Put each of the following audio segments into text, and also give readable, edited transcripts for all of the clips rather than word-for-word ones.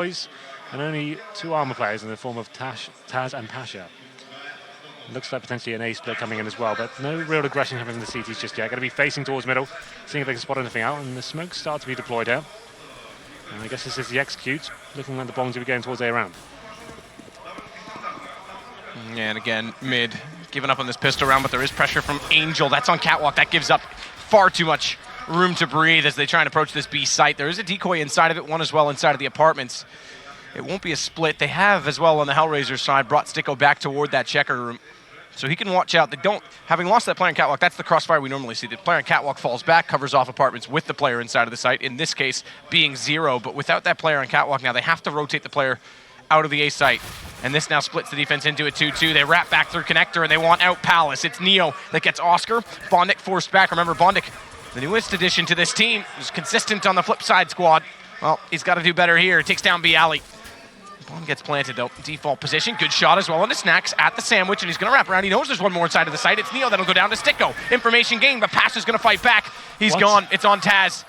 and only 2 armor players in the form of Taz and Pasha. Looks like potentially an A split coming in as well, but no real aggression coming from the CTs just yet. Going to be facing towards middle, seeing if they can spot anything out, and the smokes start to be deployed here. And I guess this is the execute, looking like the bombs will be going towards A round. Yeah, and again, mid, giving up on this pistol round, but there is pressure from Angel. That's on Catwalk. That gives up far too much room to breathe as they try and approach this B site. There is a decoy inside of it, one as well inside of the apartments. It won't be a split. They have as well on the Hellraisers side brought Sticko back toward that checker room, so he can watch out. They don't, having lost that player in Catwalk, that's the crossfire we normally see. The player in Catwalk falls back, covers off apartments with the player inside of the site, in this case being 0, but without that player in Catwalk now, they have to rotate the player out of the A site. And this now splits the defense into a 2-2. They wrap back through Connector and they want out Palace. It's Neo that gets Oscar. Bondic forced back. Remember, Bondic, the newest addition to this team, is consistent on the flip side squad. Well, he's got to do better here. Takes down B Alley. Bomb gets planted though. Default position. Good shot as well into Snacks at the sandwich, and he's going to wrap around. He knows there's one more inside of the site. It's Neo that'll go down to Sticko. Information gained, but Pasha's going to fight back. He's gone. It's on Taz.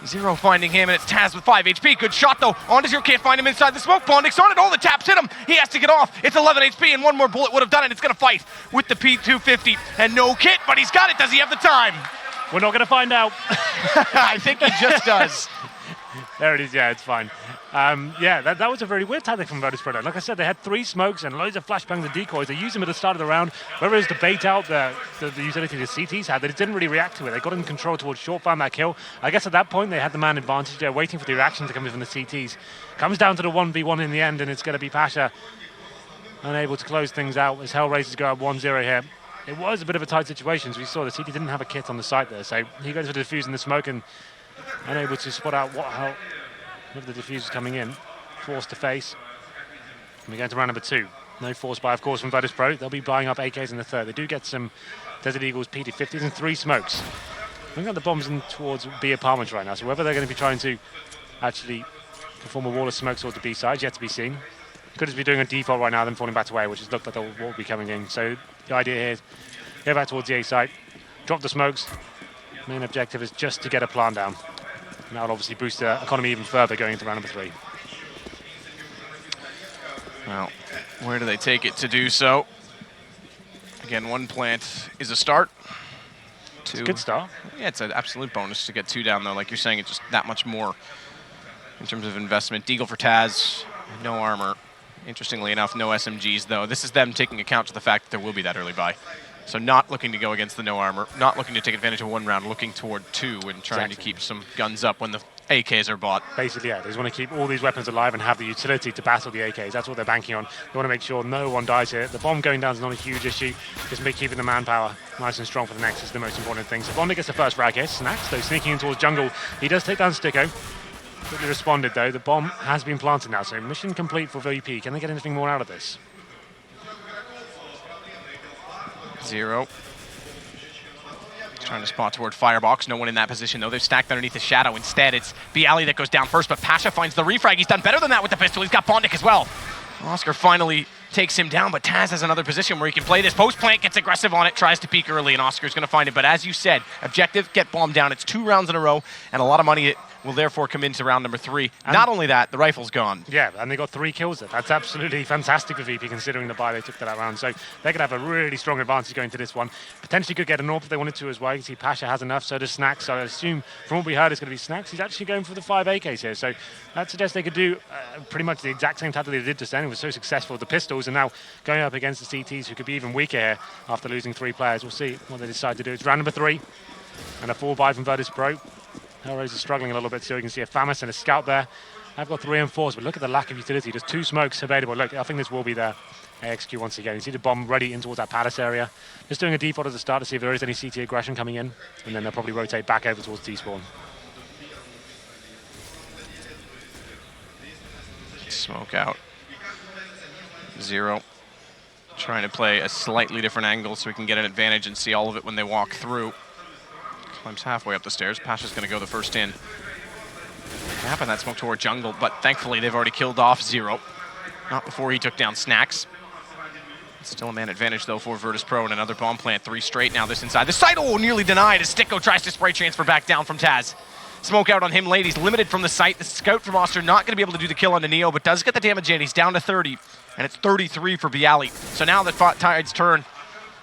0 finding him, and it's Taz with 5 HP. Good shot, though. On to 0, can't find him inside the smoke. Bondic's on it. Oh, the taps hit him. He has to get off. It's 11 HP, and one more bullet would have done it. It's going to fight with the P250. And no kit, but he's got it. Does he have the time? We're not going to find out. I think he just does. There it is, yeah, it's fine. Yeah, that was a very weird tactic from Virtus.pro. Like I said, they had 3 smokes and loads of flashbangs and decoys. They used them at the start of the round. Whether it was to bait out the utility the CTs had, they didn't really react to it. They got in control towards short, found that kill. I guess at that point, they had the man advantage there, waiting for the reaction to come in from the CTs. Comes down to the 1v1 in the end, and it's going to be Pasha unable to close things out as Hellraisers go up 1-0 here. It was a bit of a tight situation, as we saw. The CT didn't have a kit on the site there, so he goes for the defuse in the smoke and unable to spot out how the defuse is coming in. Forced to face. And we go into round number 2. No force buy, of course, from Virtus.pro. They'll be buying up AKs in the 3rd. They do get some Desert Eagles PT50s and 3 smokes. We've got the bombs in towards B apartments right now, so whether they're going to be trying to actually perform a wall of smokes towards the B side, yet to be seen. Could just be doing a default right now, then falling back to A, which has looked like the wall will be coming in. So the idea here is go back towards the A side, drop the smokes. Main objective is just to get a plant down. And that'll obviously boost the economy even further going into round number 3. Well, where do they take it to do so? Again, 1 plant is a start. 2. It's a good start. Yeah, it's an absolute bonus to get 2 down, though. Like you're saying, it's just that much more in terms of investment. Deagle for Taz, no armor. Interestingly enough, no SMGs, though. This is them taking account to the fact that there will be that early buy. So not looking to go against the no armor, not looking to take advantage of 1 round, looking toward 2 and trying to keep some guns up when the AKs are bought. Basically, yeah, they just want to keep all these weapons alive and have the utility to battle the AKs. That's what they're banking on. They want to make sure no one dies here. The bomb going down is not a huge issue. Just keeping the manpower nice and strong for the next is the most important thing. So Bondic gets the first frag here. Snacks, though, sneaking in towards jungle. He does take down Sticko. Quickly responded, though. The bomb has been planted now, so mission complete for VP. Can they get anything more out of this? 0. Trying to spot toward Firebox. No one in that position, though. They've stacked underneath the shadow. Instead, it's B Alley that goes down first, but Pasha finds the refrag. He's done better than that with the pistol. He's got Bondic as well. Oscar finally takes him down, but Taz has another position where he can play this. Post plant gets aggressive on it, tries to peek early, and Oscar's going to find it. But as you said, objective, get bomb down. It's 2 rounds in a row, and a lot of money will therefore come into round number 3. And not only that, the rifle's gone. Yeah, and they got 3 kills there. That's absolutely fantastic for VP considering the buy they took to that round. So they're going to have a really strong advantage going to this one. Potentially could get an AWP if they wanted to as well. You can see Pasha has enough, so does Snacks. So I assume from what we heard it's going to be Snacks. He's actually going for the 5 AKs here. So that suggests they could do pretty much the exact same tactic they did just then. It was so successful with the pistols, and now going up against the CTs who could be even weaker here after losing 3 players. We'll see what they decide to do. It's round number 3 and a 4 buy from Virtus.pro. Hellraisers struggling a little bit, so you can see a Famis and a Scout there. I've got 3 and 4s, but look at the lack of utility. There's 2 smokes available. Look, I think this will be their AXQ once again. You see the bomb ready in towards that Palace area. Just doing a default at the start to see if there is any CT aggression coming in, and then they'll probably rotate back over towards despawn. Smoke out. 0. Trying to play a slightly different angle so we can get an advantage and see all of it when they walk through. Climbs halfway up the stairs. Pasha's going to go the first in. Tapping that smoke toward jungle, but thankfully they've already killed off 0. Not before he took down Snacks. Still a man advantage, though, for Virtus.pro, and another bomb plant. 3 straight now, this inside the site. Oh, nearly denied as Sticko tries to spray transfer back down from Taz. smoke out on him late. He's limited from the site. The scout from Oster not going to be able to do the kill on the Neo, but does get the damage in. He's down to 30, and it's 33 for Bialy. So now the tides turn.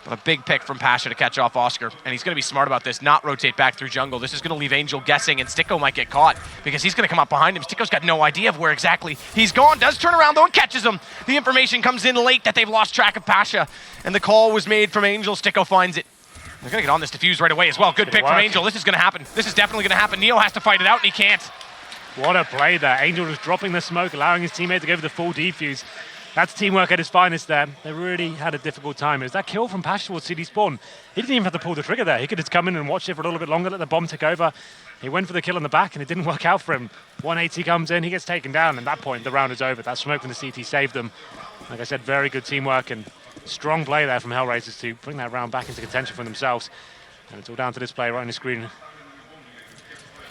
A big pick from Pasha to catch off Oscar, and he's going to be smart about this, not rotate back through jungle. This is going to leave Angel guessing, and Sticko might get caught because he's going to come up behind him. Sticko's got no idea of where exactly he's gone. Does turn around, though, and catches him. The information comes in late that they've lost track of Pasha, and the call was made from Angel. Sticko finds it. They're going to get on this defuse right away as well. Good pick from Angel. This is going to happen. This is definitely going to happen. Neo has to fight it out, and he can't. What a play there. Angel was dropping the smoke, allowing his teammate to go for the full defuse. That's teamwork at its finest there. They really had a difficult time. It was that kill from Pasha towards CD Spawn. He didn't even have to pull the trigger there. He could just come in and watch it for a little bit longer, let the bomb take over. He went for the kill in the back, and it didn't work out for him. 180 comes in, he gets taken down, and at that point, the round is over. That smoke from the CT saved them. Like I said, very good teamwork and strong play there from Hellraisers to bring that round back into contention for themselves. And it's all down to this play right on the screen.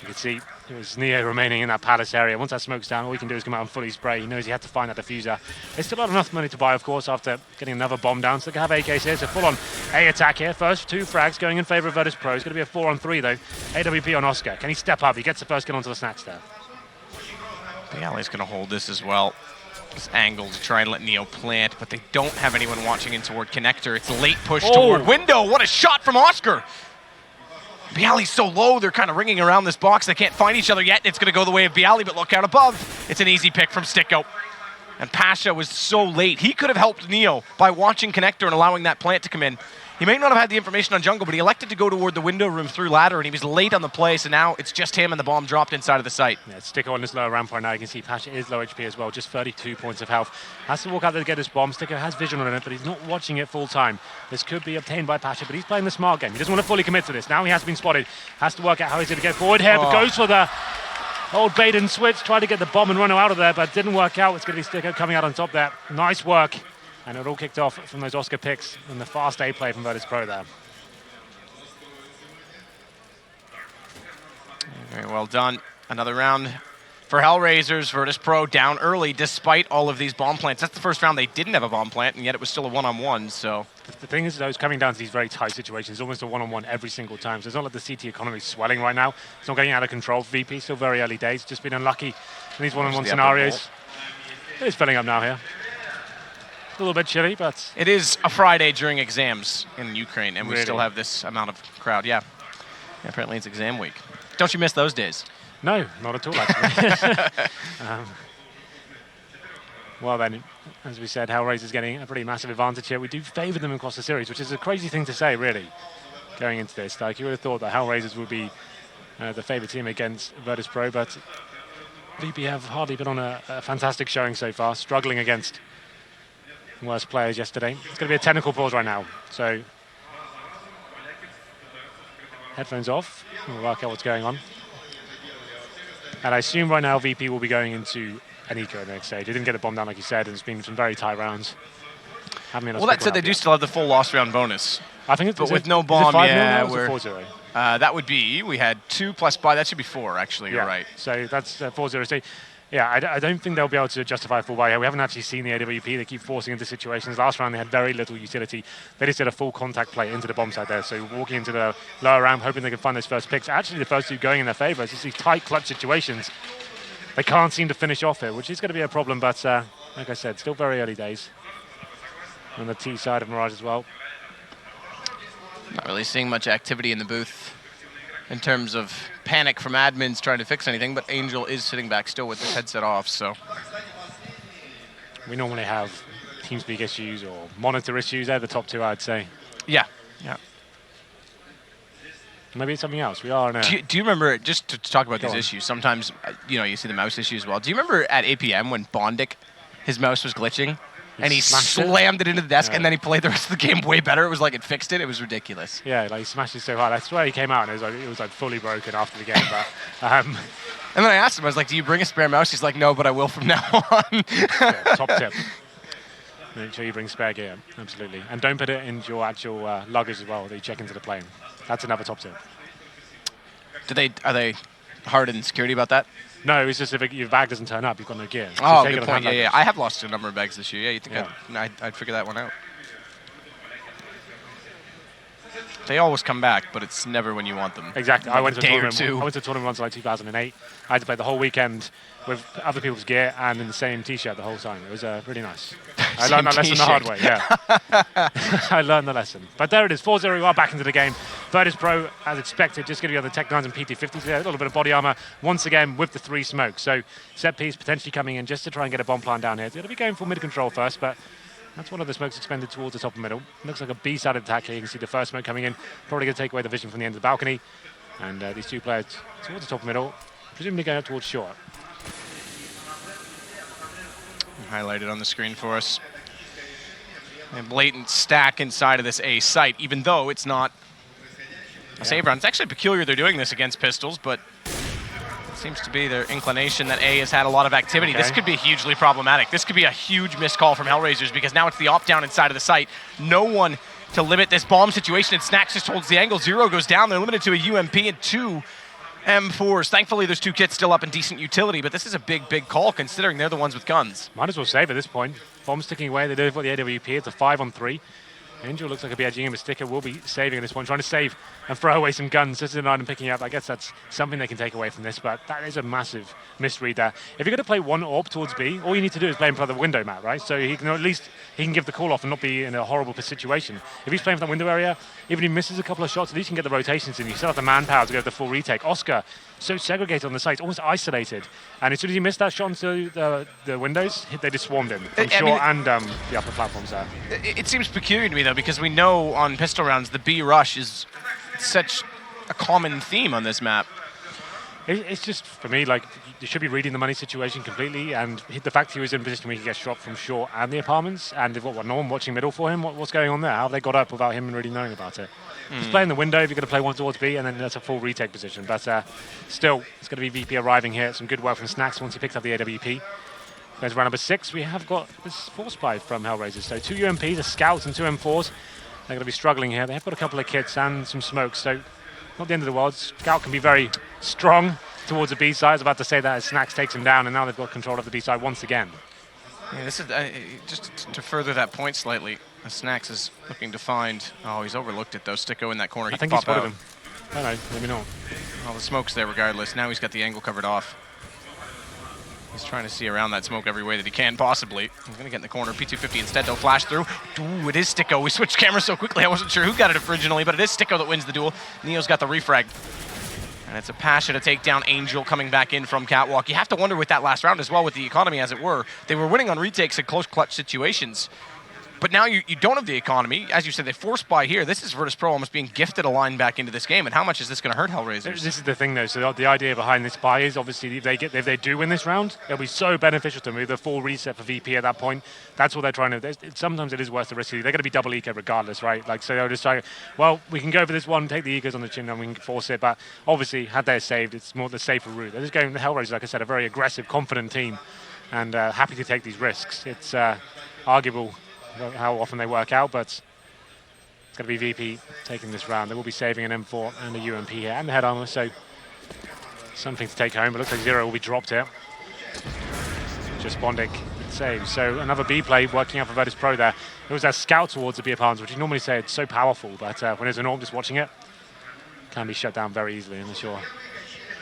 You can see it was Neo remaining in that palace area. Once that smoke's down, all he can do is come out and fully spray. He knows he had to find that diffuser. They still have enough money to buy, of course, after getting another bomb down. So they can have AKs here. So full-on A attack here. First 2 frags going in favor of Virtus.pro. It's going to be a 4-on-3, though. AWP on Oscar. Can he step up? He gets the first kill onto the snatch there. Bialy's going to hold this as well. This angle to try and let Neo plant, but they don't have anyone watching in toward connector. It's a late push toward window. What a shot from Oscar! Bialy's so low, they're kind of ringing around this box. They can't find each other yet. It's going to go the way of Bialy, but look out above. It's an easy pick from Sticko. And Pasha was so late. He could have helped Neo by watching connector and allowing that plant to come in. He may not have had the information on jungle, but he elected to go toward the window room through ladder, and he was late on the play, so now it's just him and the bomb dropped inside of the site. Yeah, Sticko on this lower ramp right now. You can see Pasha is low HP as well, just 32 points of health. Has to walk out there to get his bomb. Sticko has vision on it, but he's not watching it full time. This could be obtained by Pasha, but he's playing the smart game. He doesn't want to fully commit to this. Now he has been spotted. Has to work out how he's going to get forward here, but goes for the old bait and switch. Tried to get the bomb and run out of there, but didn't work out. It's going to be Sticko coming out on top there. Nice work. And it all kicked off from those Oscar picks and the fast A play from Virtus.pro there. Very well done. Another round for Hellraisers. Virtus.pro down early despite all of these bomb plants. That's the first round they didn't have a bomb plant, and yet it was still a one-on-one, so... The thing is, though, it's coming down to these very tight situations. It's almost a one-on-one every single time. So it's not like the CT economy is swelling right now. It's not getting out of control. VP, still very early days. Just been unlucky in these one-on-one scenarios. It's filling up now here. A little bit chilly, but... It is a Friday during exams in Ukraine, and we still have this amount of crowd. Yeah, apparently it's exam week. Don't you miss those days? No, not at all, actually. Well then, as we said, Hellraiser's getting a pretty massive advantage here. We do favour them across the series, which is a crazy thing to say, really, going into this. Like, you would have thought that Hellraisers would be the favoured team against Virtus.pro, but VP have hardly been on a fantastic showing so far, struggling against worst players yesterday. It's going to be a technical pause right now, so headphones off. We'll work out what's going on. And I assume right now VP will be going into an eco in the next stage. He didn't get the bomb down like you said, and it's been some very tight rounds. Well, that said, they do still have the full lost round bonus. I think it's... But with no bomb, yeah, we're... 4-0? That would be, we had 2 plus 5, that should be 4, actually, you're right. So that's 4-0. So, yeah, I don't think they'll be able to justify a full buy here. We haven't actually seen the AWP. They keep forcing into situations. Last round, they had very little utility. They just did a full contact play into the bomb side there. So walking into the lower ramp, hoping they can find those first picks. Actually, the first 2 going in their favour. It's just these tight clutch situations. They can't seem to finish off here, which is going to be a problem. But like I said, still very early days. On the T side of Mirage as well. Not really seeing much activity in the booth in terms of panic from admins trying to fix anything, but Angel is sitting back still with his headset off, so. We normally have TeamSpeak issues or monitor issues. They're the top 2, I'd say. Yeah. Maybe it's something else. We are in a... Do you remember, just to talk about these issues, sometimes, you know, you see the mouse issue as well. Do you remember at APM when Bondic, his mouse was glitching? And he slammed it into the desk, and then he played the rest of the game way better. It was like it fixed it. It was ridiculous. Yeah, like he smashed it so hard. I swear he came out and it was like fully broken after the game. But, and then I asked him, I was like, "Do you bring a spare mouse?" He's like, "No, but I will from now on." Yeah, top tip. Make sure you bring spare gear, absolutely, and don't put it into your actual luggage as well that you check into the plane. That's another top tip. Are they hard in security about that? No, it's just if your bag doesn't turn up, you've got no gear. So oh, good point. Yeah. I have lost a number of bags this year. Yeah, you think I'd figure that one out? They always come back, but it's never when you want them. Exactly. Like I went to a tournament. two. I went to a tournament once in like 2008. I had to play the whole weekend with other people's gear and in the same T-shirt the whole time. It was really nice. I learned that lesson the hard way. Yeah, I learned the lesson. But there it is. 4-0. We are back into the game. Virtus.pro, as expected, just going to be on the Tech 9s and PT50s. A little bit of body armor once again with the 3 smokes. So set piece potentially coming in just to try and get a bomb plant down here. It's going to be going for mid control first, but that's one of the smokes expended towards the top and middle. Looks like a B-sided attack here. You can see the first smoke coming in. Probably going to take away the vision from the end of the balcony. And these 2 players towards the top and middle, presumably going up towards short. Highlighted on the screen for us. A blatant stack inside of this A site, even though it's not a save round. It's actually peculiar they're doing this against pistols, but it seems to be their inclination that A has had a lot of activity. Okay. This could be hugely problematic. This could be a huge missed call from Hellraisers because now it's the opt-down inside of the site. No one to limit this bomb situation, and Snacks just holds the angle. 0 goes down. They're limited to a UMP and 2 M4s. Thankfully, there's 2 kits still up in decent utility, but this is a big, big call considering they're the ones with guns. Might as well save at this point. Bomb sticking away. They do for the AWP. It's a 5-on-3. Angel looks like a BIG him. A sticker will be saving at this point, trying to save and throw away some guns. This is an item picking up. I guess that's something they can take away from this, but that is a massive misread there. If you're going to play one AWP towards B, all you need to do is play him for the window map, right? So he can at least give the call off and not be in a horrible situation. If he's playing for that window area, even if he misses a couple of shots, at least he can get the rotations in. You still have the manpower to go the full retake. Oscar, so segregated on the site, almost isolated. And as soon as he missed that shot into the windows, they just swarmed him from short and the upper platforms there. It seems peculiar to me, though, because we know on pistol rounds the B rush is such a common theme on this map. It's just, for me, like, you should be reading the money situation completely, and the fact he was in a position where he could get shot from short and the apartments, and they've got no one watching middle for him. What's going on there? How have they got up without him really knowing about it? Just play in the window if you're going to play one towards B, and then that's a full retake position. But still, it's going to be VP arriving here. Some good work from Snacks once he picks up the AWP. Goes round number 6. We have got this force buy from Hellraisers. So 2 UMPs, a Scouts, and 2 M4s. They're going to be struggling here. They have got a couple of kits and some smokes, so not the end of the world. Scout can be very strong towards the B side. I was about to say that as Snacks takes him down, and now they've got control of the B side once again. Yeah, this is just to further that point slightly. Snacks is looking to find. Oh, he's overlooked it though. Sticko in that corner. I think he spotted him. I don't know. Maybe not. Well, the smoke's there regardless. Now he's got the angle covered off. He's trying to see around that smoke every way that he can possibly. He's going to get in the corner. P250 instead, though. Flash through. Ooh, it is Sticko. We switched cameras so quickly, I wasn't sure who got it originally, but it is Sticko that wins the duel. Neo's got the refrag. And it's a Pasha to take down Angel coming back in from Catwalk. You have to wonder with that last round as well, with the economy as it were. They were winning on retakes in close clutch situations. But now you don't have the economy. As you said, they forced by here. This is Virtus.pro almost being gifted a line back into this game. And how much is this going to hurt Hellraisers? This is the thing, though. So the idea behind this buy is obviously if they do win this round, it'll be so beneficial to move the full reset for VP at that point. That's what they're trying to do. Sometimes it is worth the risk. They're going to be double eco regardless, right? Like, so they'll just say, well, we can go for this one, take the ecos on the chin, and we can force it. But obviously, had they saved, it's more the safer route. They're just going the Hellraisers, like I said, a very aggressive, confident team, and happy to take these risks. It's arguable how often they work out, but it's going to be VP taking this round. They will be saving an M4 and a UMP here and the head armor, so something to take home. But looks like 0 will be dropped here. Just Bondic saves. So another B play working out for Virtus.pro there. It was that scout towards the B apartments, which you normally say it's so powerful, but when there's an AWP just watching it, can be shut down very easily unless you're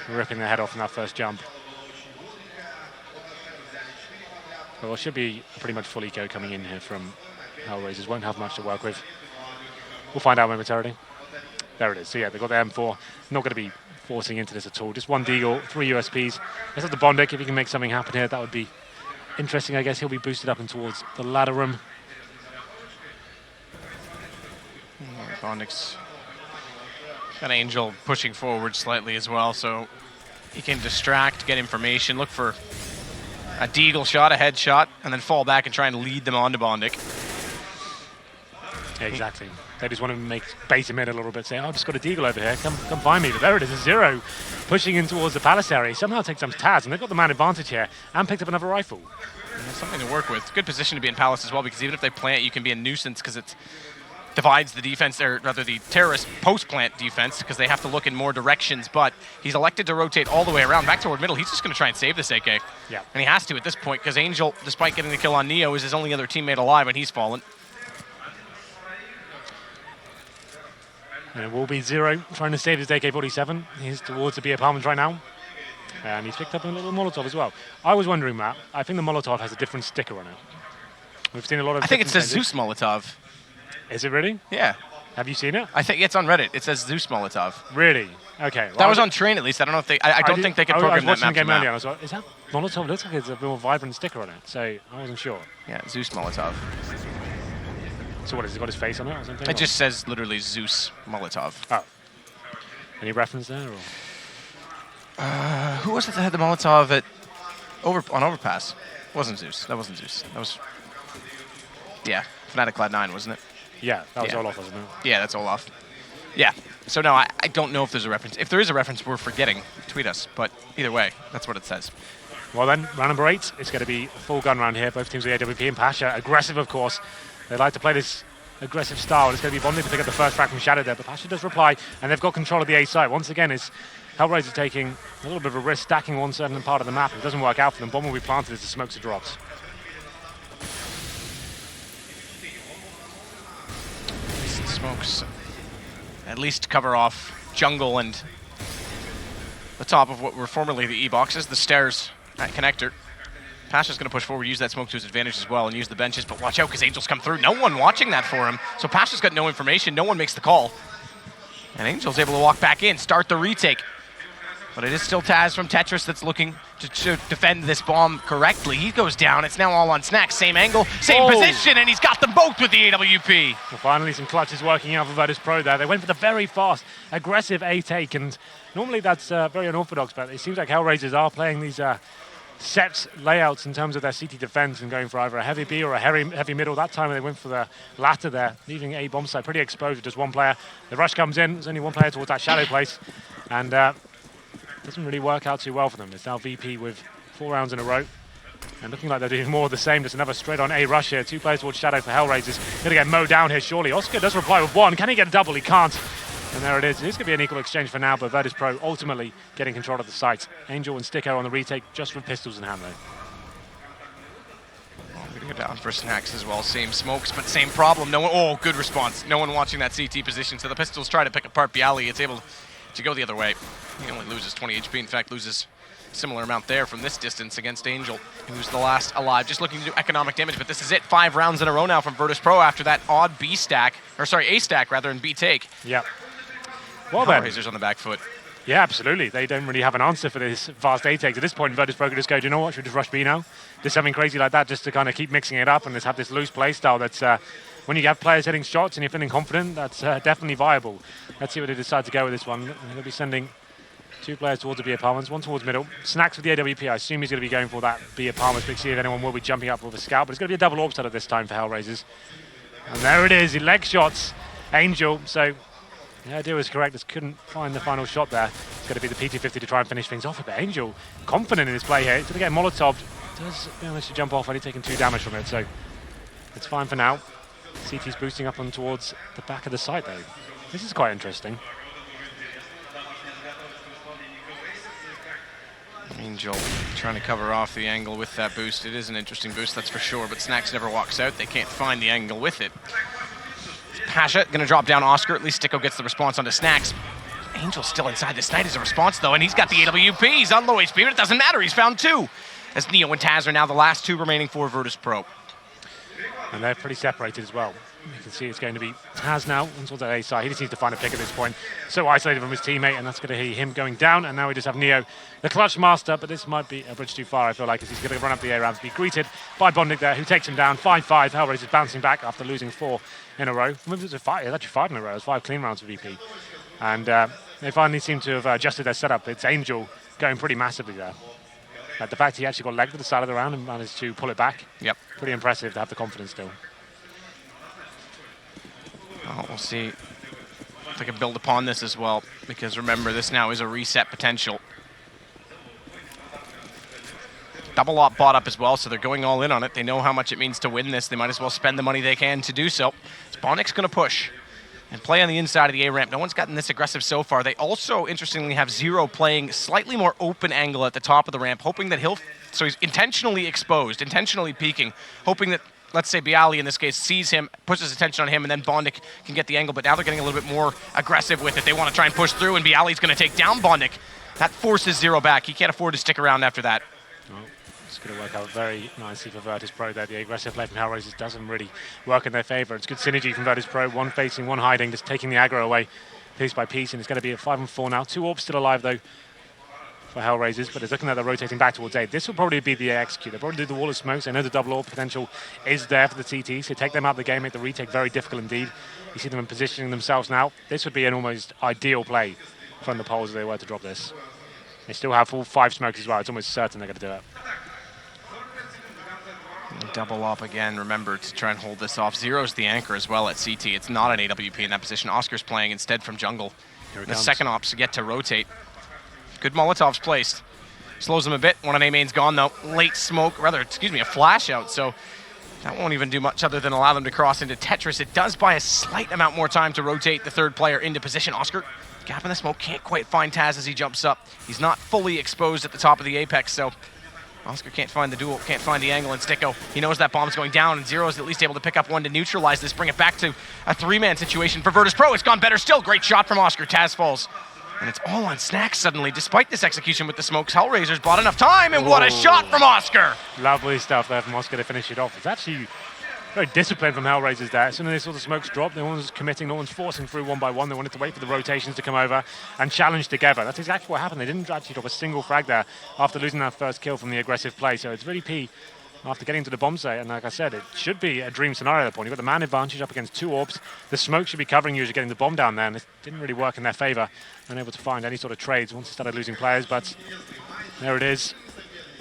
ripping their head off in that first jump. Well, it should be pretty much full eco coming in here from Hellraisers. Won't have much to work with. We'll find out momentarily. There it is. So yeah, they've got the M4. Not going to be forcing into this at all. Just 1 Deagle, 3 USPs. Let's have the Bondic. If he can make something happen here, that would be interesting. I guess he'll be boosted up and towards the ladder room. Bondic's got Angel pushing forward slightly as well, so he can distract, get information, look for a Deagle shot, a headshot, and then fall back and try and lead them onto Bondic. Yeah, exactly. They just want to bait him in a little bit, say, oh, I've just got a Deagle over here, come find me. But there it is, a 0 pushing in towards the palace area. Somehow takes some Taz, and they've got the man advantage here, and picked up another rifle. Yeah, something to work with. Good position to be in Palace as well, because even if they plant, you can be a nuisance because it divides the defense, or rather the terrorist post-plant defense, because they have to look in more directions. But he's elected to rotate all the way around back toward middle. He's just going to try and save this AK. Yeah. And he has to at this point, because Angel, despite getting the kill on Neo, is his only other teammate alive, and he's fallen. And it will be Zero trying to save his AK-47. He's towards the B apartments right now. And he's picked up a little Molotov as well. I was wondering, Matt, I think the Molotov has a different sticker on it. We've seen a lot of I think it says changes. Zeus Molotov. Is it really? Yeah. Have you seen it? I think it's on Reddit. It says Zeus Molotov. Really? Okay. Well, That was on Train, at least. I don't know if they... I don't think they could program that I was watching map the to game earlier and I map. was like, is that Molotov? It looks like it's a more vibrant sticker on it. So I wasn't sure. Yeah, Zeus Molotov. So what, has he got his face on it or something? It just says literally Zeus Molotov. Oh. Any reference there? Or? Who was it that had the Molotov on Overpass? It wasn't Zeus. That wasn't Zeus. That was... Yeah, Fnatic Cloud9, wasn't it? Yeah, that was Yeah. Olaf, wasn't it? Yeah, that's Olaf. Yeah. So no, I don't know if there's a reference. If there is a reference, we're forgetting. Tweet us. But either way, that's what it says. Well then, round number 8, it's going to be full gun round here. Both teams with AWP and Pasha. Aggressive, of course. They like to play this aggressive style. It's going to be Bonded to pick up the first frag from Shadow there, but Pasha does reply, and they've got control of the A site. Once again, it's Hellraisers taking a little bit of a risk, stacking one certain part of the map. If it doesn't work out for them, bomb will be planted as the smokes are dropped. Smokes at least cover off jungle and the top of what were formerly the E-boxes, the stairs at connector. Pasha's going to push forward, use that smoke to his advantage as well, and use the benches, but watch out because Angel's come through. No one watching that for him, so Pasha's got no information. No one makes the call. And Angel's able to walk back in, start the retake. But it is still Taz from Tetris that's looking to defend this bomb correctly. He goes down. It's now all on Snacks. Same angle, same position, and he's got them both with the AWP. Well, finally, some clutches working out for Virtus.pro there. They went for the very fast, aggressive A take, and normally that's very unorthodox, but it seems like Hellraisers are playing these set layouts in terms of their CT defense and going for either a heavy B or a heavy middle. That time they went for the latter there, leaving A bomb site pretty exposed with just one player. The rush comes in. There's only one player towards that shadow place, and doesn't really work out too well for them. It's now VP with 4 rounds in a row. And looking like they're doing more of the same. Just another straight on A rush here. 2 players towards Shadow for Hellraisers. Going to get mowed down here, surely. Oscar does reply with 1. Can he get a double? He can't. And there it is. It's going to be an equal exchange for now, but Virtus.pro ultimately getting control of the site. Angel and Sticko on the retake, just with pistols in hand, though. Well, we're going to go down for Snacks as well. Same smokes, but same problem. No one. Oh, good response. No one watching that CT position. So the pistols try to pick apart Bialy. It's able to go the other way. He only loses 20 HP. In fact, loses a similar amount there from this distance against Angel, who's the last alive. Just looking to do economic damage, but this is it. 5 rounds in a row now from Virtus.pro after that odd B stack, or sorry, A stack rather than B take. Yep. Well then. Hellraisers on the back foot. Yeah, absolutely. They don't really have an answer for this fast A take. At this point, Virtus.pro could just go, do you know what, should we just rush B now? Do something crazy like that just to kind of keep mixing it up and just have this loose play style that's, when you have players hitting shots and you're feeling confident, that's definitely viable. Let's see what they decide to go with this one. They'll be sending 2 players towards the B apartments, 1 towards middle. Snacks with the AWP. I assume he's going to be going for that B apartments. Big see if anyone will be jumping up with a scout, but it's going to be a double orb setup this time for Hellraisers. And there it is. He leg shots Angel. So the idea was correct. Just couldn't find the final shot there. It's going to be the P250 to try and finish things off. But Angel, confident in his play here. He's going to get Molotov. Does manage to jump off, only taking 2 damage from it. So it's fine for now. CT's boosting up on towards the back of the site though. This is quite interesting. Angel trying to cover off the angle with that boost. It is an interesting boost, that's for sure, but Snacks never walks out. They can't find the angle with it. Pasha going to drop down Oscar. At least Sticko gets the response onto Snacks. Angel's still inside. This Knight is a response, though, and he's got the AWP. He's on low HP, but it doesn't matter. He's found 2. As Neo and Taz are now the last 2 remaining for Virtus.pro. And they're pretty separated as well. You can see it's going to be Taz now on towards that A side. He just needs to find a pick at this point. So isolated from his teammate, and that's going to be him going down. And now we just have Neo, the clutch master, but this might be a bridge too far, I feel like, as he's going to run up the A round to be greeted by Bondic there, who takes him down. 5-5. Hellraisers bouncing back after losing 4 in a row. Maybe it was 5. It was actually 5 in a row. It was 5 clean rounds for VP. And they finally seem to have adjusted their setup. It's Angel going pretty massively there. The fact he actually got legged at the side of the round and managed to pull it back. Yep. Pretty impressive to have the confidence still. Oh, we'll see if they can build upon this as well, because remember, this now is a reset potential. Double op bought up as well, so they're going all in on it. They know how much it means to win this. They might as well spend the money they can to do so. Sponic's going to push and play on the inside of the A ramp. No one's gotten this aggressive so far. They also, interestingly, have Zero playing slightly more open angle at the top of the ramp, hoping that so he's intentionally exposed, intentionally peeking, hoping that let's say Bialy in this case sees him, puts his attention on him, and then Bondic can get the angle, but now they're getting a little bit more aggressive with it. They want to try and push through, and Bialy's going to take down Bondic. That forces Zero back. He can't afford to stick around after that. Oh, it's going to work out very nicely for Virtus.pro there. The aggressive play from Hellraisers doesn't really work in their favor. It's good synergy from Virtus.pro, one facing, one hiding, just taking the aggro away piece by piece, and it's going to be a 5-on-4 now. 2 orbs still alive, though, for Hellraisers, but it's looking like they're rotating back towards A. This will probably be the execute. They'll probably do the wall of smokes. I know the double orb potential is there for the TT, so take them out of the game, make the retake very difficult indeed. You see them in positioning themselves now. This would be an almost ideal play from the poles if they were to drop this. They still have all 5 smokes as well. It's almost certain they're going to do it. Double up again, remember, to try and hold this off. Zero's the anchor as well at CT. It's not an AWP in that position. Oscar's playing instead from jungle. The second ops get to rotate. Good Molotovs placed. Slows them a bit. One on A main's gone though. Late smoke, rather, excuse me, a flash out. So that won't even do much other than allow them to cross into Tetris. It does buy a slight amount more time to rotate the third player into position. Oscar, gap in the smoke, can't quite find Taz as he jumps up. He's not fully exposed at the top of the apex, so Oscar can't find the duel, can't find the angle, and Sticko, he knows that bomb's going down, and Zero is at least able to pick up one to neutralize this, bring it back to a 3-man situation for Virtus.pro. It's gone better still. Great shot from Oscar. Taz falls. And it's all on Snacks suddenly, despite this execution with the smokes. Hellraisers bought enough time, and what a shot from Oscar! Lovely stuff there from Oscar to finish it off. It's actually very disciplined from Hellraisers there. As soon as they saw the smokes drop, no one's committing, no one's forcing through one by one. They wanted to wait for the rotations to come over and challenge together. That's exactly what happened. They didn't actually drop a single frag there after losing that first kill from the aggressive play. So it's really P after getting to the bomb site. And like I said, it should be a dream scenario at that point. You've got the man advantage up against 2 orbs. The smoke should be covering you as you're getting the bomb down there. And it didn't really work in their favor. Unable to find any sort of trades once they started losing players. But there it is.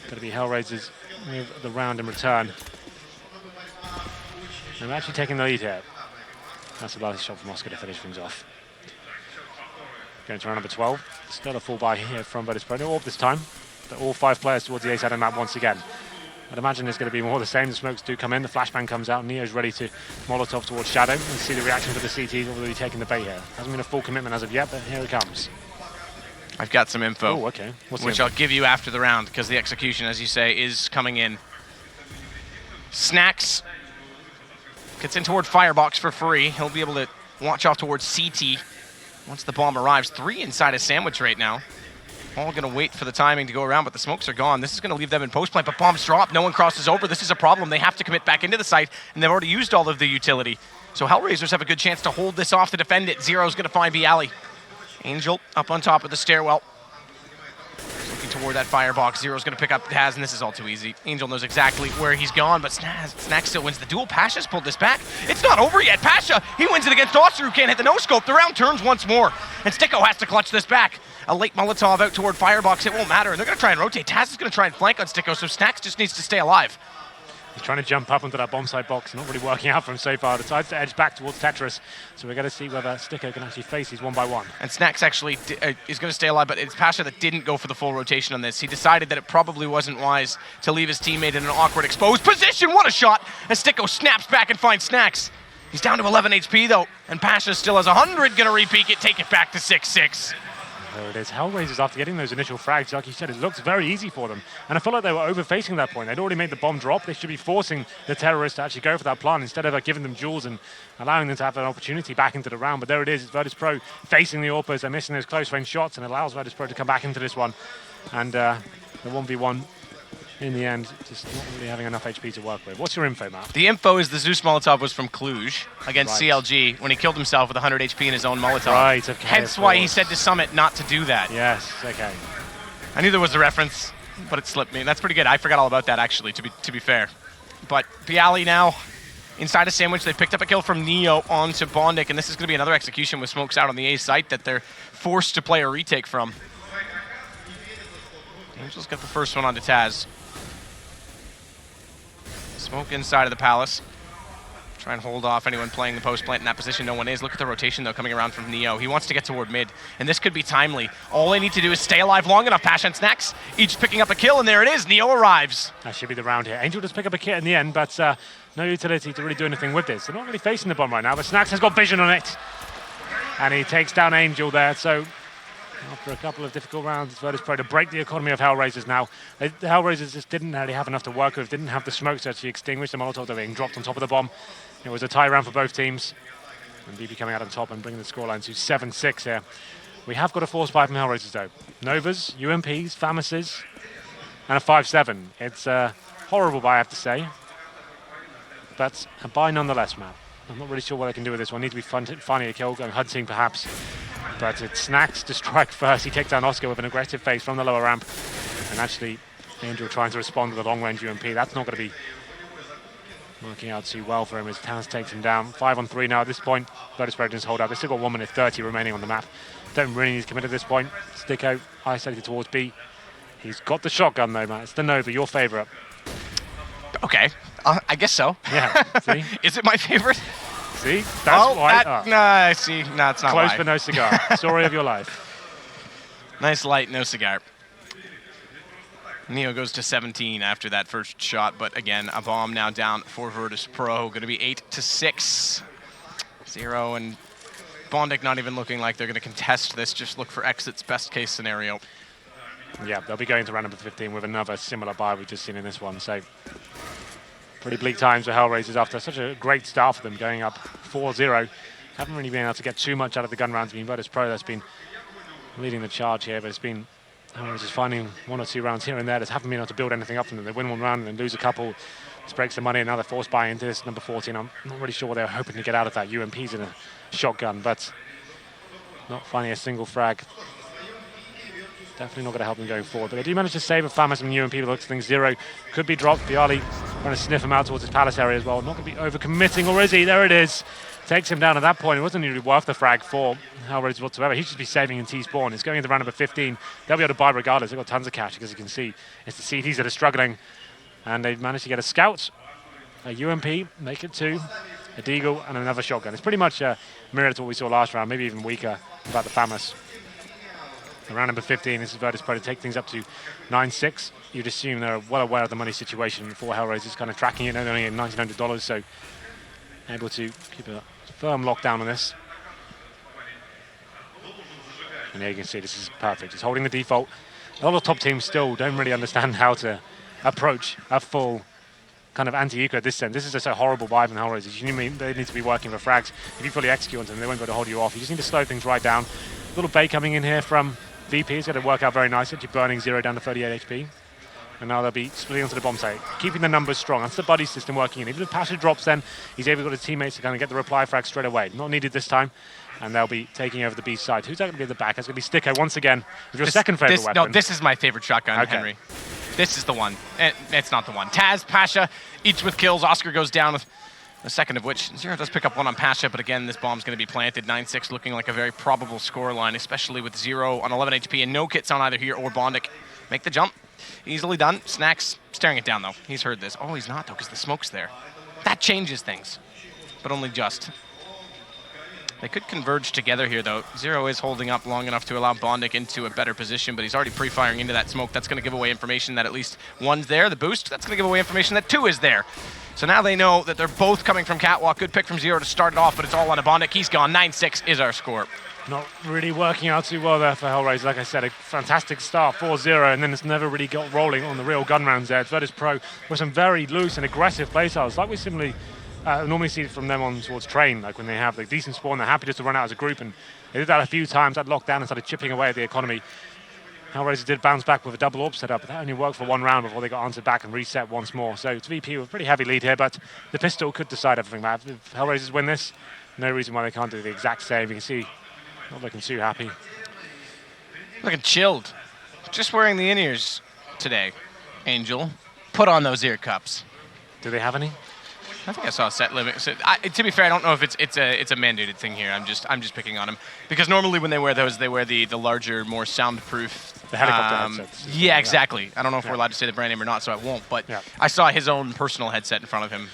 Going to be Hellraisers with the round in return. I'm actually taking the lead here. That's the last shot from Oscar to finish things off. Going to round number 12. Still a full buy here from Virtus.pro. No orb this time, but all 5 players towards the A side of the map once again. I'd imagine it's going to be more the same. The smokes do come in, the flashbang comes out, Neo's ready to Molotov towards Shadow, and see the reaction for the CTs already taking the bait here. Hasn't been a full commitment as of yet, but here it comes. I've got some info, oh, okay. Which I'll give you after the round, because the execution, as you say, is coming in. Snacks gets in toward Firebox for free. He'll be able to launch off towards CT once the bomb arrives. 3 inside a sandwich right now. All going to wait for the timing to go around, but the smokes are gone. This is going to leave them in post plant, but bombs drop. No one crosses over. This is a problem. They have to commit back into the site, and they've already used all of the utility. So Hellraisers have a good chance to hold this off to defend it. Zero's going to find Bialy. Angel up on top of the stairwell. Looking toward that firebox. Zero's going to pick up Taz, and this is all too easy. Angel knows exactly where he's gone, but Snack still wins the duel. Pasha's pulled this back. It's not over yet. Pasha, he wins it against Oscar, who can't hit the no-scope. The round turns once more, and Sticko has to clutch this back. A late Molotov out toward Firebox. It won't matter, and they're going to try and rotate. Taz is going to try and flank on Sticko, so Snacks just needs to stay alive. He's trying to jump up into that bomb side box, not really working out for him so far. Decides to edge back towards Tetris, so we're going to see whether Sticko can actually face these one by one. And Snacks actually is going to stay alive, but it's Pasha that didn't go for the full rotation on this. He decided that it probably wasn't wise to leave his teammate in an awkward exposed position. What a shot! As Sticko snaps back and finds Snacks. He's down to 11 HP though, and Pasha still has 100, going to re-peek it, take it back to 6-6. There it is. Hellraisers, after getting those initial frags, like you said, it looks very easy for them. And I feel like they were over-facing that point. They'd already made the bomb drop. They should be forcing the terrorists to actually go for that plant instead of giving them jewels and allowing them to have an opportunity back into the round. But there it is. It's Virtus.pro facing the AWPers. They're missing those close-range shots, and it allows Virtus.pro to come back into this one. And the 1v1, in the end, just not really having enough HP to work with. What's your info, Matt? The info is the Zeus Molotov was from Cluj against CLG when he killed himself with 100 HP in his own Molotov. Right, okay. Hence why he said to Summit not to do that. Yes, okay. I knew there was a reference, but it slipped me. That's pretty good. I forgot all about that, actually, to be fair. But Bialy now inside a sandwich. They picked up a kill from Neo onto Bondic, and this is going to be another execution with smokes out on the A site that they're forced to play a retake from. Angel's got the first one onto Taz. Smoke inside of the palace. Try and hold off anyone playing the post plant in that position. No one is. Look at the rotation, though, coming around from Neo. He wants to get toward mid, and this could be timely. All they need to do is stay alive long enough. Pasha and Snacks each picking up a kill, and there it is. Neo arrives. That should be the round here. Angel does pick up a kit in the end, but no utility to really do anything with this. They're not really facing the bomb right now, but Snacks has got vision on it. And he takes down Angel there, so After a couple of difficult rounds, Virtus.pro to break the economy of Hellraisers now. The Hellraisers just didn't really have enough to work with, didn't have the smoke to actually extinguish the Molotov. They were being dropped on top of the bomb. It was a tie round for both teams. And VP coming out on top and bringing the scoreline to 7-6 here. We have got a force buy from Hellraisers though. Novas, UMPs, Famises, and a 5-7. It's a horrible buy, I have to say. But a buy nonetheless, man. I'm not really sure what I can do with this one. Need to be finding a kill, going hunting perhaps. But it's Snacks to strike first. He takes down Oscar with an aggressive face from the lower ramp. And actually, Angel trying to respond to the long-range UMP. That's not going to be working out too well for him as Taz takes him down. 5-on-3 now at this point. Virtus.pro just hold up. They've still got 1 minute 30 remaining on the map. Don't really need to commit at this point. Sticko isolated towards B. He's got the shotgun though, man. It's the Nova, your favorite. Okay, I guess so. Yeah, see? Is it my favorite? See? That's why. Nah, see, no, it's not Close why. but no cigar. Story of your life. Nice light, no cigar. Neo goes to 17 after that first shot, but again, a bomb now down for Virtus.pro. Going to be 8-6. Zero and Bondic not even looking like they're going to contest this. Just look for exits, best case scenario. Yeah, they'll be going to round number 15 with another similar buy we've just seen in this one. So pretty bleak times for Hellraisers after such a great start for them, going up 4-0. Haven't really been able to get too much out of the gun rounds. I mean, Virtus.pro that's been leading the charge here, but it's been Hellraisers finding 1 or 2 rounds here and there. Just haven't been able to build anything up from them. They win 1 round and then lose a couple. This breaks the money. Another force buy into this number 14. I'm not really sure what they were hoping to get out of that. UMP's in a shotgun, but not finding a single frag. Definitely not going to help them going forward. But they do manage to save a Famas and UMP. Looks things 0. Could be dropped. Bialy trying to sniff him out towards his palace area as well. Not going to be over-committing, or is he? There it is. Takes him down at that point. It wasn't really worth the frag for Hellraisers whatsoever. He should be saving in T-spawn. It's going into round number 15. They'll be able to buy regardless. They've got tons of cash, because you can see it's the CTs that are struggling. And they've managed to get a scout, a UMP, make it 2, a Deagle, and another shotgun. It's pretty much mirrored to what we saw last round, maybe even weaker about the Famas. Round number 15, this is Virtus.pro to take things up to 9-6. You'd assume they're well aware of the money situation for Hellraisers, kind of tracking it, only at $1,900, so able to keep a firm lockdown on this. And there you can see this is perfect. It's holding the default. A lot of top teams still don't really understand how to approach a full kind of anti-eco at this end. This is just a horrible vibe in Hellraisers. They need to be working for frags. If you fully execute on them, they won't be able to hold you off. You just need to slow things right down. A little bait coming in here from VP. It's going to work out very nicely. Actually burning 0 down to 38 HP. And now they'll be splitting onto the bomb site, keeping the numbers strong. That's the buddy system working in. Even if Pasha drops, then he's able to get his teammates to kind of get the reply frag straight away. Not needed this time. And they'll be taking over the B side. Who's that going to be at the back? That's going to be Sticko once again with your second favorite weapon. No, this is my favorite shotgun, okay. Henry. This is the one. It's not the one. Taz, Pasha, each with kills. Oscar goes down with a second of which. Zero does pick up 1 on Pasha, but again, this bomb's going to be planted. 9-6 looking like a very probable scoreline, especially with 0 on 11 HP and no kits on either here or Bondic. Make the jump. Easily done. Snacks staring it down, though. He's heard this. Oh, he's not, though, because the smoke's there. That changes things, but only just. They could converge together here, though. 0 is holding up long enough to allow Bondic into a better position, but he's already pre-firing into that smoke. That's going to give away information that at least 1's there. The boost, that's going to give away information that 2 is there. So now they know that they're both coming from Catwalk. Good pick from 0 to start it off, but it's all on a Bondic. He's gone. 9-6 is our score. Not really working out too well there for Hellraisers. Like I said, a fantastic start, 4-0, and then it's never really got rolling on the real gun rounds there. It's Virtus.pro with some very loose and aggressive playstyles, like we similarly normally see from them on towards train, like when they have the decent spawn, they're happy just to run out as a group, and they did that a few times. That locked down and started chipping away at the economy. Hellraisers did bounce back with a double orb setup, but that only worked for 1 round before they got answered back and reset once more. So it's VP with a pretty heavy lead here, but the pistol could decide everything. If Hellraisers win this, no reason why they can't do the exact same. You can see, not looking too happy. Looking chilled. Just wearing the in-ears today. Angel, put on those ear cups. Do they have any? I think I saw a set limit. So, to be fair, I don't know if it's a mandated thing here. I'm just picking on them because normally when they wear those, they wear the larger, more soundproof. The helicopter headsets. Yeah, exactly. I don't know if we're allowed to say the brand name or not, so I won't. But I saw his own personal headset in front of him.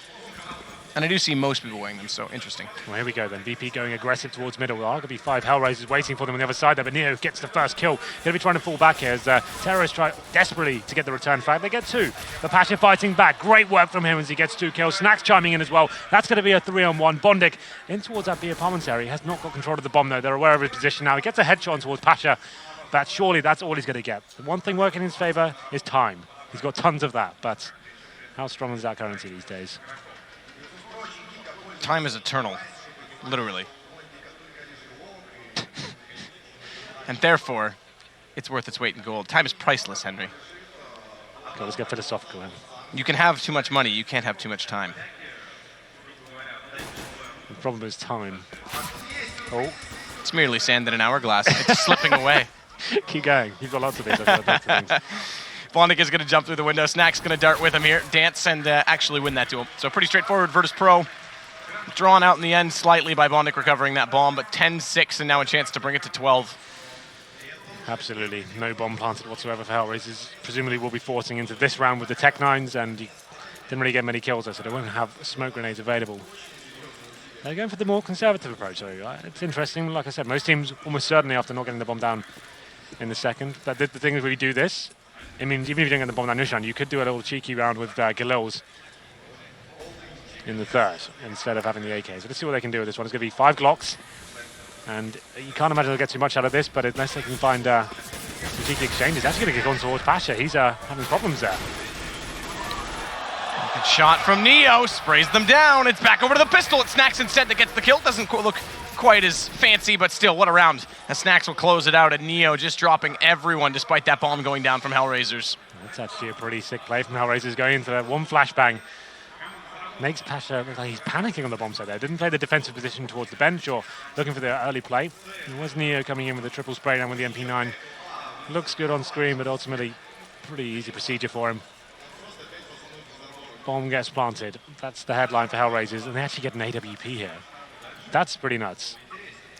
And I do see most people wearing them, so interesting. Well, here we go then. VP going aggressive towards middle. There are going to be 5 Hellraisers waiting for them on the other side there, but Neo gets the first kill. Going to be trying to fall back here as Terrorists try desperately to get the return flag. They get 2. The Pasha fighting back. Great work from him as he gets 2 kills. Snacks chiming in as well. That's going to be a 3-on-1. Bondic in towards that B apartments area. He has not got control of the bomb though. They're aware of his position now. He gets a headshot towards Pasha. but surely that's all he's going to get. The one thing working in his favor is time. He's got tons of that, but how strong is that currency these days? Time is eternal, literally. And therefore, it's worth its weight in gold. Time is priceless, Henry. Okay, let's get philosophical then. You can have too much money, you can't have too much time. The problem is time. Oh. It's merely sand in an hourglass. It's slipping away. Keep going. You've got lots of these. I've got lots of things. Bondic is going to jump through the window. Snack's going to dart with him here, dance, and actually win that duel. So pretty straightforward. Virtus.pro drawn out in the end slightly by Bondic recovering that bomb, but 10-6 and now a chance to bring it to 12. Absolutely. No bomb planted whatsoever for Hellraisers. Presumably we'll be forcing into this round with the Tech 9s, and he didn't really get many kills there, so they won't have smoke grenades available. They're going for the more conservative approach, though. It's interesting. Like I said, most teams almost certainly after not getting the bomb down in the second. But the thing is, when you do this, I mean, even if you don't get the bomb down this round, you could do a little cheeky round with Galil's in the third instead of having the AK. So let's see what they can do with this one. It's going to be 5 Glocks. And you can't imagine they'll get too much out of this, but unless they can find some cheeky exchanges, that's going to get on towards Pasha. He's having problems there. Good shot from Neo, sprays them down. It's back over to the pistol. It's Snacks instead that gets the kill. Doesn't look quite as fancy, but still, what a round. And Snacks will close it out, and Neo just dropping everyone despite that bomb going down from Hellraisers. That's actually a pretty sick play from Hellraisers going into that one flashbang. Makes Pasha look like he's panicking on the bomb side there. Didn't play the defensive position towards the bench or looking for the early play. It was Neo coming in with a triple spray down with the MP9. Looks good on screen, but ultimately pretty easy procedure for him. Bomb gets planted. That's the headline for Hellraisers, and they actually get an AWP here. That's pretty nuts.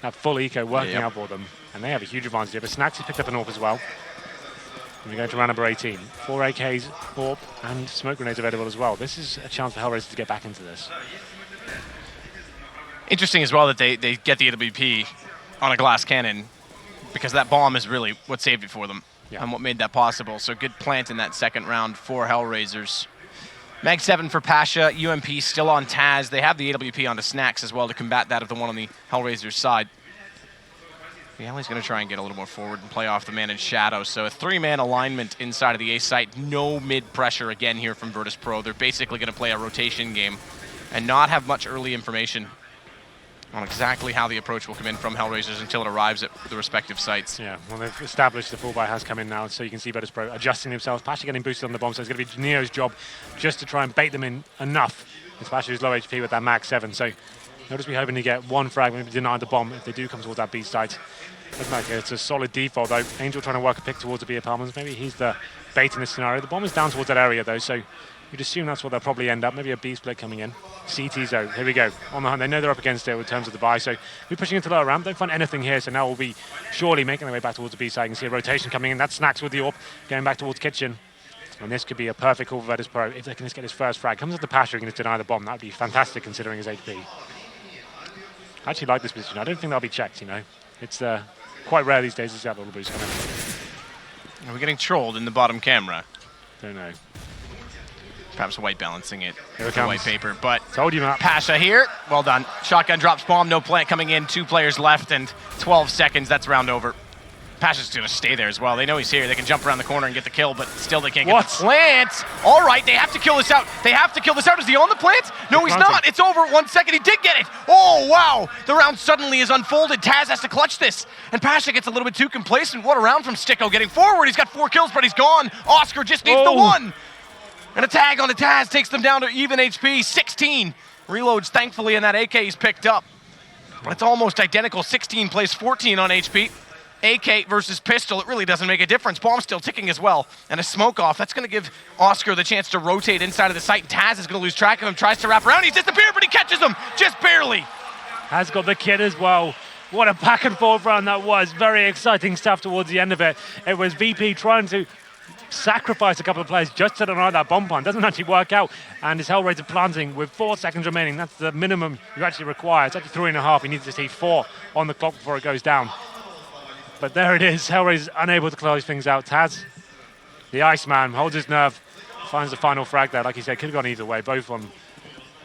That full eco working out for them, and they have a huge advantage here. But Snacks has picked up an AWP as well. And we're going to round number 18. 4 AKs, AWP, and smoke grenades available as well. This is a chance for Hellraisers to get back into this. Interesting as well that they get the AWP on a glass cannon, because that bomb is really what saved it for them and what made that possible. So good plant in that second round for Hellraisers. Mag 7 for Pasha, UMP still on Taz. They have the AWP onto Snacks as well to combat that of the one on the Hellraisers side. He's going to try and get a little more forward and play off the man in shadow. So a 3-man alignment inside of the A site. No mid pressure again here from Virtus.pro. They're basically going to play a rotation game and not have much early information on exactly how the approach will come in from Hellraisers until it arrives at the respective sites. Yeah, well, they've established the full buy has come in now, so you can see Virtus.pro adjusting themselves. Pasha getting boosted on the bomb, so it's going to be Neo's job just to try and bait them in enough. It's Pasha who's low HP with that Mag 7, so they'll just be hoping to get one frag, maybe deny the bomb if they do come towards that B site. Looks like it's a solid default, though. Angel trying to work a pick towards the B apartments. Maybe he's the bait in this scenario. The bomb is down towards that area, though, so you'd assume that's where they'll probably end up. Maybe a B split coming in. CT's though, here we go. On the hunt, they know they're up against it in terms of the buy, so we're pushing into lower ramp. Don't find anything here, so now we'll be surely making their way back towards the B side. You can see a rotation coming in. That's Snacks with the AWP, going back towards Kitchen. And this could be a perfect call for Virtus.pro if they can just get his first frag. Comes with the Pasha, and can just deny the bomb. That would be fantastic considering his HP. I actually like this position. I don't think that'll be checked, you know. It's quite rare these days to see that little boost coming. Are we getting trolled in the bottom camera? Don't know. Perhaps white balancing it. Here it comes. White paper, but told you, Matt. Pasha here. Well done. Shotgun drops bomb, no plant coming in. 2 players left and 12 seconds. That's round over. Pasha's going to stay there as well. They know he's here. They can jump around the corner and get the kill, but still they can't get the plant. All right, they have to kill this out. They have to kill this out. Is he on the plant? No, he's not. It's over 1 second. He did get it. Oh, wow. The round suddenly is unfolded. Taz has to clutch this. And Pasha gets a little bit too complacent. What a round from Sticko getting forward. He's got 4 kills, but he's gone. Oscar just needs the 1. And a tag on the Taz takes them down to even HP. 16 reloads, thankfully, in that AK he's picked up. But it's almost identical. 16 plays 14 on HP. AK versus pistol, it really doesn't make a difference. Bomb's still ticking as well. And a smoke off. That's going to give Oscar the chance to rotate inside of the site. Taz is going to lose track of him, tries to wrap around. He's disappeared, but he catches him just barely. Has got the kid as well. What a back and forth round that was. Very exciting stuff towards the end of it. It was VP trying to sacrifice a couple of players just to deny that bomb plant. Doesn't actually work out. And his Hellraiser planting with 4 seconds remaining. That's the minimum you actually require. It's actually 3.5. He needs to see 4 on the clock before it goes down. But there it is. Hellraiser's unable to close things out. Taz, the Iceman, holds his nerve, finds the final frag there. Like he said, could have gone either way. Both on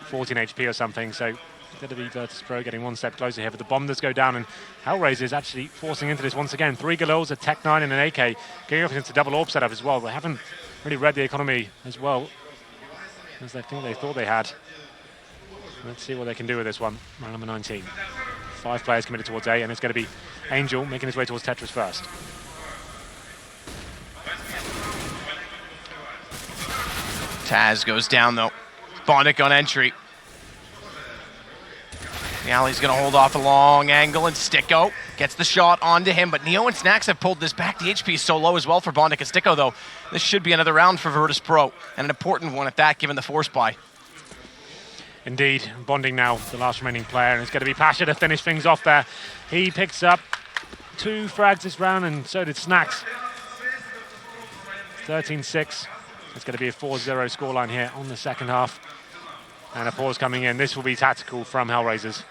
14 HP or something. So It's going to be Virtus.pro getting one step closer here, but the bomb does go down, and Hellraisers actually forcing into this once again. 3 Galils, a Tech 9 and an AK, going up into double orb setup as well. They haven't really read the economy as well as they think they thought they had. Let's see what they can do with this one. Round number 19. 5 players committed towards A, and it's going to be Angel making his way towards Tetris first. Taz goes down though. Bondic on entry. Alley's going to hold off a long angle, and Sticko gets the shot onto him, but Neo and Snacks have pulled this back. The HP is so low as well for Bondic and Sticko, though. This should be another round for Virtus.pro, and an important one at that, given the force buy. Indeed, bonding now, the last remaining player, and it's going to be Pasha to finish things off there. He picks up 2 frags this round, and so did Snacks. 13-6. It's going to be a 4-0 scoreline here on the second half. And a pause coming in. This will be tactical from Hellraisers.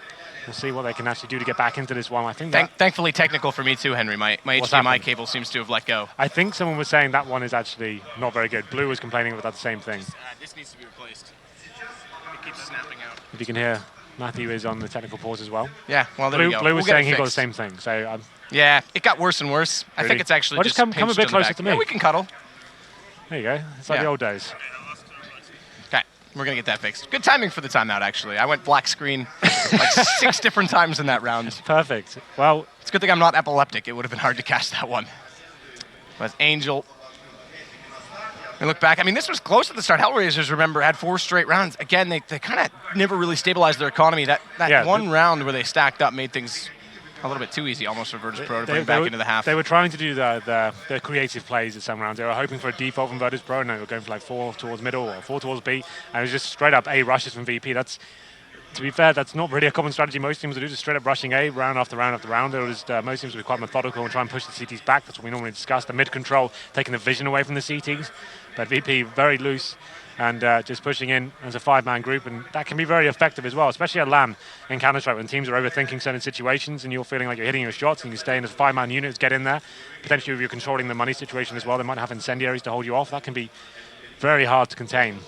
We'll see what they can actually do to get back into this one. I think thankfully technical for me too, Henry. My HDMI cable seems to have let go. I think someone was saying that one is actually not very good. Blue was complaining about the same thing. This needs to be replaced. It keeps snapping out. If you can hear, Matthew is on the technical pause as well. Yeah, well, there we go. Blue was saying he got the same thing. So yeah, it got worse and worse. Really? I think it's actually just come a bit closer to me. Yeah, we can cuddle. There you go. It's like the old days. Okay, we're going to get that fixed. Good timing for the timeout, actually. I went black screen like 6 different times in that round. Perfect. Well, it's a good thing I'm not epileptic. It would have been hard to catch that one. But Angel. We look back. I mean, this was close at the start. Hellraisers, remember, had 4 straight rounds. Again, they kind of never really stabilized their economy. That one round where they stacked up made things a little bit too easy almost for Virtus.pro to bring back into the half. They were trying to do the creative plays at some rounds. They were hoping for a default from Virtus.pro, and they were going for like 4 towards middle or 4 towards B, and it was just straight up A rushes from VP. That's, to be fair, that's not really a common strategy most teams would do, just straight up rushing A round after round after round. It was, most teams would be quite methodical and try and push the CTs back. That's what we normally discuss. The mid control, taking the vision away from the CTs. But VP very loose and just pushing in as a 5-man group, and that can be very effective as well, especially at LAN in Counter-Strike when teams are overthinking certain situations and you're feeling like you're hitting your shots and you stay in as 5-man units, get in there. Potentially if you're controlling the money situation as well, they might have incendiaries to hold you off. That can be very hard to contain.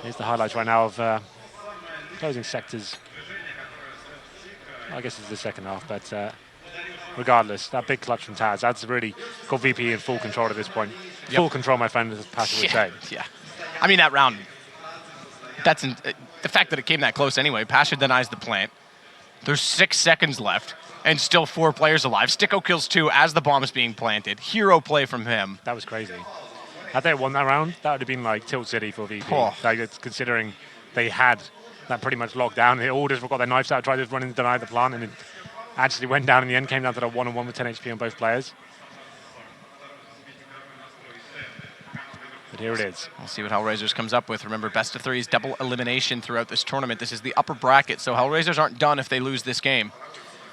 Here's the highlights right now of closing sectors. I guess it's the second half, but regardless, that big clutch from Taz, that's really got VP in full control at this point. Yep. Full control, my friend, as Pasha would say. Yeah. I mean, that round, that's the fact that it came that close anyway. Pasha denies the plant. There's 6 seconds left and still 4 players alive. Sticko kills 2 as the bomb is being planted. Hero play from him. That was crazy. Had they won that round, that would have been like Tilt City for VP. Oh. Like, considering they had that pretty much locked down. They all just got their knives out, tried to run and deny the plant, and it actually went down in the end, came down to the 1-on-1 with 10 HP on both players. But here it is. We'll see what Hellraisers comes up with. Remember, best of 3s, double elimination throughout this tournament. This is the upper bracket, so Hellraisers aren't done if they lose this game.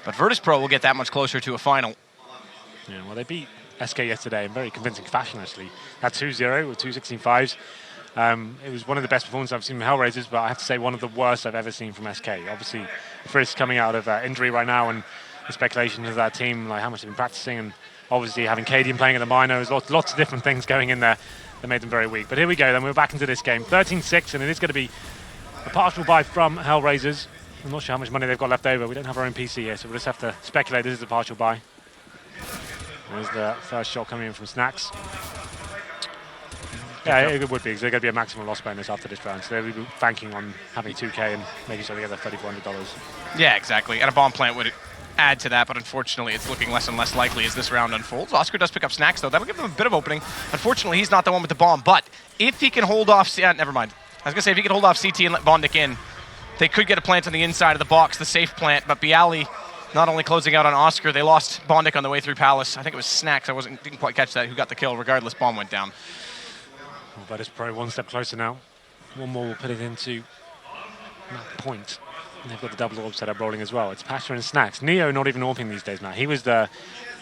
But Virtus.pro will get that much closer to a final. Yeah, well, they beat SK yesterday in very convincing fashion, actually. That 2-0 with 2 16-5s. It was one of the best performances I've seen from Hellraisers, but I have to say one of the worst I've ever seen from SK. Obviously, Frisk coming out of injury right now, and the speculation of that team, like how much they've been practicing, and obviously having Cadian playing at the minors, lots of different things going in there that made them very weak. But here we go, then we're back into this game. 13-6, and it is going to be a partial buy from Hellraisers. I'm not sure how much money they've got left over. We don't have our own PC here, so we'll just have to speculate this is a partial buy. There's the first shot coming in from Snacks. Yeah, it would be, because they're going to be a maximum loss bonus after this round, so they'll be banking on having 2K and making sure they get their $3,400. Yeah, exactly, and a bomb plant would add to that, but unfortunately it's looking less and less likely as this round unfolds. Oscar does pick up Snacks, though. That'll give him a bit of opening. Unfortunately, he's not the one with the bomb, but if he can hold off... never mind. I was going to say, if he can hold off CT and let Bondic in, they could get a plant on the inside of the box, the safe plant, but Bialy not only closing out on Oscar, they lost Bondic on the way through Palace. I think it was Snacks, didn't quite catch that, who got the kill. Regardless, bomb went down. Well, Virtus.pro one step closer now. One more will put it into that point. And they've got the double orb setup rolling as well. It's Pasha and Snacks. Neo not even orping these days now. He was the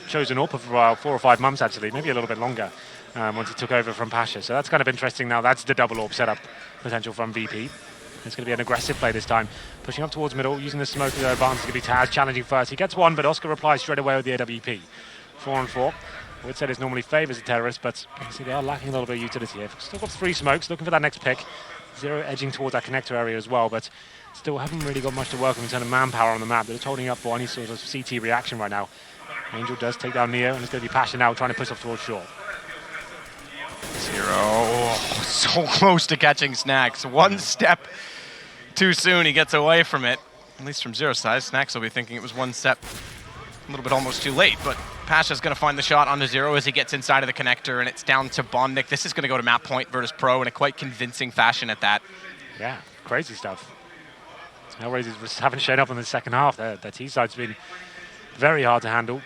chosen orper for about 4 or 5 months, actually, maybe a little bit longer, once he took over from Pasha. So that's kind of interesting now. That's the double orb setup potential from VP. It's going to be an aggressive play this time. Pushing up towards middle, using the smoke as their advantage. It's going to be Taz challenging first. He gets one, but Oscar replies straight away with the AWP. 4-on-4. I would say this normally favours the terrorists, but you can see they are lacking a little bit of utility here. Still got 3 smokes, looking for that next pick. Zero edging towards that connector area as well, but still haven't really got much to work with in terms of manpower on the map. They're just holding up for any sort of CT reaction right now. Angel does take down Neo, and it's going to be Pasha now trying to push off towards short. Zero, oh, so close to catching Snacks. One step too soon, he gets away from it. At least from Zero's side, Snacks will be thinking it was one step a little bit almost too late, but Pasha's going to find the shot onto Zero as he gets inside of the connector, and it's down to Bondik. This is going to go to map point Virtus.pro in a quite convincing fashion at that. Yeah, crazy stuff. Hellraisers just haven't shown up in the second half. Their T side's been very hard to handle.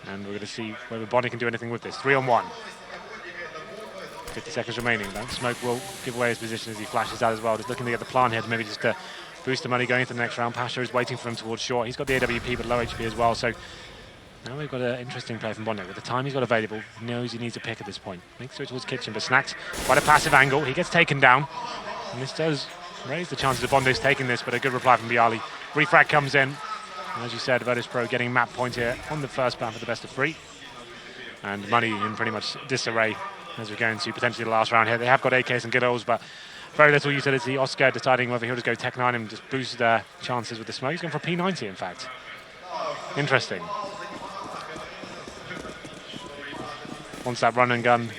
And we're going to see whether Bondik can do anything with this. 3-on-1. 50 seconds remaining. That smoke will give away his position as he flashes out as well. Just looking to get the plan here to maybe just boost the money going into the next round. Pasha is waiting for him towards short. He's got the AWP but low HP as well. So now we've got an interesting play from Bondik. With the time he's got available, he knows he needs a pick at this point. Makes it towards Kitchen, but Snacks quite a passive angle. He gets taken down. And this does raise the chances of Bondik's taking this, but a good reply from Bialy. Refrag comes in. And as you said, Virtus.pro getting map point here on the first round for the best of 3. And money in pretty much disarray as we go into potentially the last round here. They have got AKs and Giddos, but very little utility. Oscar deciding whether he'll just go Tech 9 and just boost their chances with the smoke. He's going for a P90, in fact. Interesting. Wants that run and gun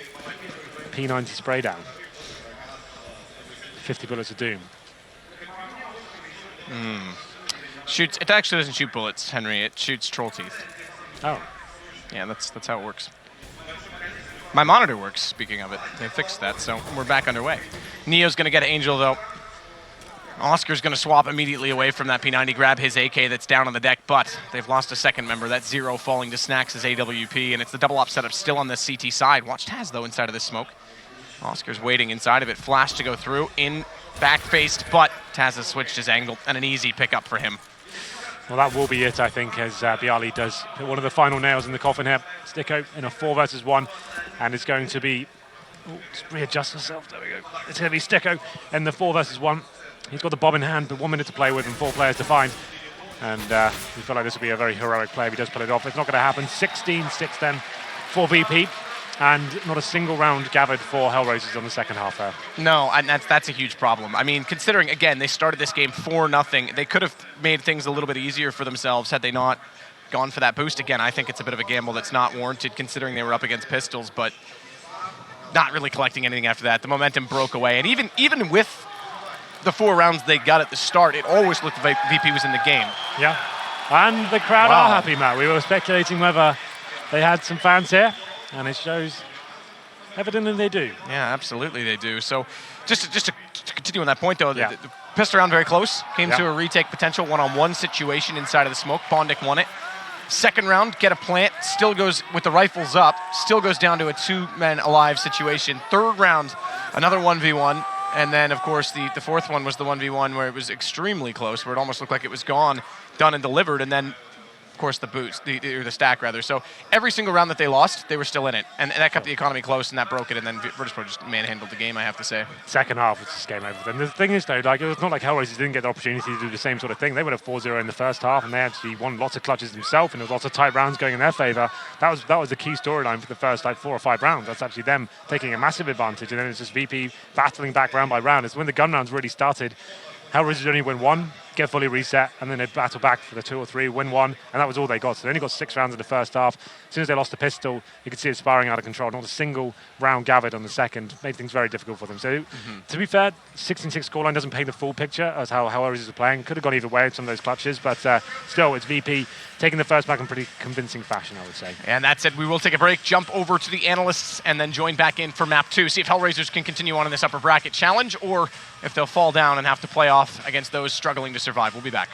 P90 spray down. 50 bullets of doom. Shoots. It actually doesn't shoot bullets, Henry. It shoots troll teeth. Oh. Yeah, that's how it works. My monitor works, speaking of it. They fixed that, so we're back underway. Neo's going to get Angel, though. Oscar's going to swap immediately away from that P90, grab his AK that's down on the deck, but they've lost a second member. That's Zero falling to Snacks' AWP, and it's the double op setup still on the CT side. Watch Taz, though, inside of the smoke. Oscar's waiting inside of it. Flash to go through, in, back-faced, but Taz has switched his angle, and an easy pickup for him. Well, that will be it, I think, as Bialy does put one of the final nails in the coffin here. Sticko in a 4 versus 1, and it's going to be... Oh, just readjust herself. There we go. It's going to be Sticko in the 4 versus 1. He's got the bomb in hand, but 1 minute to play with and 4 players to find. And we feel like this will be a very heroic play if he does pull it off. It's not going to happen. 16-6 then for VP. And not a single round gathered for Hellraisers on the second half there. No, and that's a huge problem. I mean, considering, again, they started this game 4-0, they could have made things a little bit easier for themselves had they not gone for that boost. Again, I think it's a bit of a gamble that's not warranted considering they were up against pistols, but not really collecting anything after that. The momentum broke away, and even with the 4 rounds they got at the start, it always looked like VP was in the game. Yeah, and the crowd are happy, Matt. We were speculating whether they had some fans here. And it shows evidently they do. Yeah, absolutely they do. So just to continue on that point, though, the pistol round very close. Came to a retake potential one-on-one situation inside of the smoke. Bondik won it. Second round, get a plant. Still goes with the rifles up. Still goes down to a 2-men alive situation. Third round, another 1v1. And then, of course, the fourth one was the 1v1 where it was extremely close, where it almost looked like it was gone, done and delivered. And then, of course, the boots, or the stack rather. So every single round that they lost, they were still in it, and that kept the economy close, and that broke it. And then Virtus.pro just manhandled the game, I have to say. Second half was just game over. And the thing is, though, like it was not like Hellraisers didn't get the opportunity to do the same sort of thing. They would have 4-0 in the first half, and they actually won lots of clutches themselves, and there was lots of tight rounds going in their favor. That was the key storyline for the first 4 or 5 rounds. That's actually them taking a massive advantage, and then it's just VP battling back round by round. It's when the gun rounds really started. Hellraisers only win 1, get fully reset, and then they battle back for the 2 or 3, win 1, and that was all they got. So they only got 6 rounds in the first half. As soon as they lost the pistol, you could see it spiraling out of control. Not a single round gathered on the second. Made things very difficult for them. So to be fair, 16-6 scoreline doesn't paint the full picture as how Hellraisers were playing. Could have gone either way in some of those clutches, but still, it's VP taking the first back in pretty convincing fashion, I would say. And that's it. We will take a break, jump over to the analysts, and then join back in for map 2. See if Hellraisers can continue on in this upper bracket challenge, or if they'll fall down and have to play off against those struggling to survive. We'll be back.